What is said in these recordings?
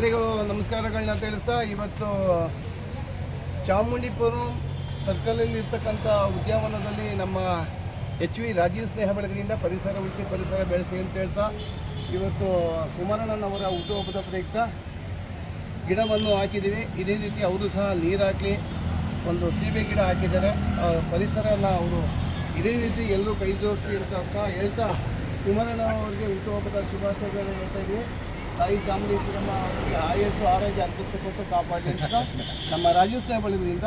ಎಲ್ಲರಿಗೂ ನಮಸ್ಕಾರಗಳನ್ನ ತಿಳಿಸ್ತಾ ಇವತ್ತು ಚಾಮುಂಡಿಪುರಂ ಸರ್ಕಲಲ್ಲಿ ಇರ್ತಕ್ಕಂಥ ಉದ್ಯಾನವನದಲ್ಲಿ ನಮ್ಮ HV ರಾಜೀವ್ ಸ್ನೇಹ ಬೆಳಗಿನಿಂದ ಪರಿಸರ ಉಳಿಸಿ ಪರಿಸರ ಬೆಳೆಸಿ ಅಂತ ಹೇಳ್ತಾ ಇವತ್ತು ಕುಮಾರಣ್ಣನವರ ಹುಟ್ಟುಹಬ್ಬದ ಪ್ರಯುಕ್ತ ಗಿಡವನ್ನು ಹಾಕಿದ್ದೀವಿ. ಇದೇ ರೀತಿ ಅವರು ಸಹ ನೀರು ಹಾಕಲಿ, ಒಂದು ಸೀಬೆ ಗಿಡ ಹಾಕಿದ್ದಾರೆ. ಪರಿಸರ ಎಲ್ಲ ಅವರು ಇದೇ ರೀತಿ ಎಲ್ಲರೂ ಕೈ ಜೋಡಿಸಿ ಅಂತ ಸಹ ಹೇಳ್ತಾ ಕುಮಾರಣ್ಣನವರಿಗೆ ಹುಟ್ಟುಹಬ್ಬದ ಶುಭಾಶಯಗಳನ್ನು ಹೇಳ್ತಾ ಇದ್ದೀವಿ. ತಾಯಿ ಚಾಮುಂಡೇಶ್ವರಮ್ಮ ಅವರಿಗೆ ಆಯಸ್ಸು ಆರೋಗ್ಯ ಅದ್ಭುತ ಕೊಟ್ಟು ಕಾಪಾಡಿ ಅಂತ ನಮ್ಮ ರಾಜೀವ್ ಸ್ನೇಹ ಬೆಳಗಿನಿಂದ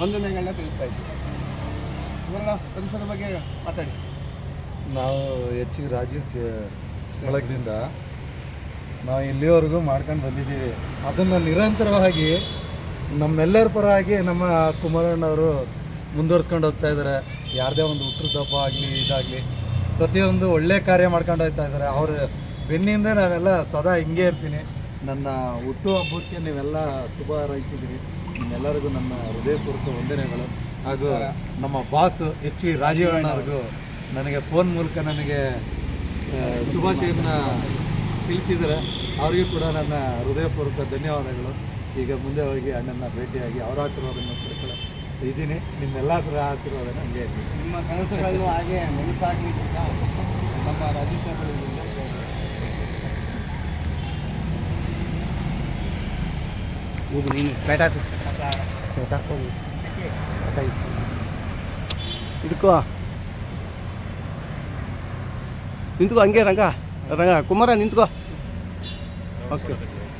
ವಂದನೆಗಳನ್ನ ತಿಳಿಸ್ತಾ ಇದ್ದೀವಿ. ಇವೆಲ್ಲ ಪರಿಸರ ಬಗ್ಗೆ ಮಾತಾಡಿ. ನಾವು HV ರಾಜೀವ್ ಬೆಳಗ್ದಿಂದ ನಾವು ಇಲ್ಲಿವರೆಗೂ ಮಾಡ್ಕೊಂಡು ಬಂದಿದ್ದೀವಿ. ಅದನ್ನು ನಿರಂತರವಾಗಿ ನಮ್ಮೆಲ್ಲರ ಪರವಾಗಿ ನಮ್ಮ ಕುಮಾರಣ್ಣವರು ಮುಂದುವರ್ಸ್ಕೊಂಡು ಹೋಗ್ತಾ ಇದ್ದಾರೆ. ಯಾರದೇ ಒಂದು ಹುಟ್ಟದ ಹಬ್ಬ ಆಗಲಿ ಇದಾಗಲಿ ಪ್ರತಿಯೊಂದು ಒಳ್ಳೆಯ ಕಾರ್ಯ ಮಾಡ್ಕೊಂಡು ಹೋಗ್ತಾ ಇದ್ದಾರೆ. ಅವ್ರ ಬೆನ್ನಿಂದ ನಾವೆಲ್ಲ ಸದಾ ಹಿಂಗೆ ಇರ್ತೀನಿ. ನನ್ನ ಹುಟ್ಟುಹಬ್ಬಕ್ಕೆ ನೀವೆಲ್ಲ ಶುಭ ಹಾರೈಸಿದ್ದೀರಿ. ನಿಮ್ಮೆಲ್ಲರಿಗೂ ನನ್ನ ಹೃದಯಪೂರ್ವಕ ವಂದನೆಗಳು. ಹಾಗೂ ನಮ್ಮ ಬಾಸ್ HV ರಾಜೀವ್ ಅಣ್ಣವ್ರಿಗೂ ನನಗೆ ಫೋನ್ ಮೂಲಕ ನನಗೆ ಶುಭಾಶಯನ ತಿಳಿಸಿದ್ದಾರೆ. ಅವರಿಗೂ ಕೂಡ ನನ್ನ ಹೃದಯಪೂರ್ವಕ ಧನ್ಯವಾದಗಳು. ಈಗ ಮುಂದೆ ಹೋಗಿ ಅಣ್ಣನ ಭೇಟಿಯಾಗಿ ಅವರ ಆಶೀರ್ವಾದವನ್ನು ಪಡ್ಕೊಳ್ಳ ಇದ್ದೀನಿ. ನಿಮ್ಮೆಲ್ಲರ ಆಶೀರ್ವಾದ ಹಂಗೆ ಇದ್ದೀನಿ. ನಿಮ್ಮ ಕನಸುಗಳನ್ನು ಹಾಗೆ ನನಸಾಗಲಿ ನಮ್ಮ ರಾಜಕೀಯಗಳಿಂದ ಹೋಗು. ನೀನು ಬೇಟಾಕು ಹಿಡ್ಕೋ, ನಿಂತ್ಕೋ ಹಂಗೆ ರಂಗ ಕುಮಾರ ನಿಂತ್ಕೋ. ಓಕೆ.